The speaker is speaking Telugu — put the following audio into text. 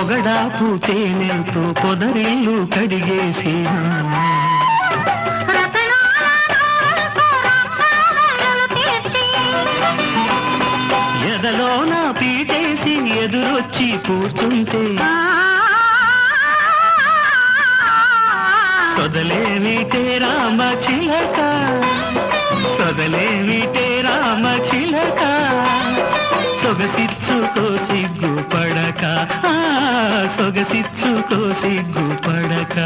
పొగడాపు తేనెలతో పొదరిల్లు కడిగేసి ఎదలో నా పీటేసి ఎదురొచ్చి కూర్చుంటే సొదలేమిటే రామ చిలక, సొదలేమిటే రామ చిలక, సొగసిచ్చుకో సిగ్గుపడక, సొగసిచ్చుకో సిగ్గుపడక.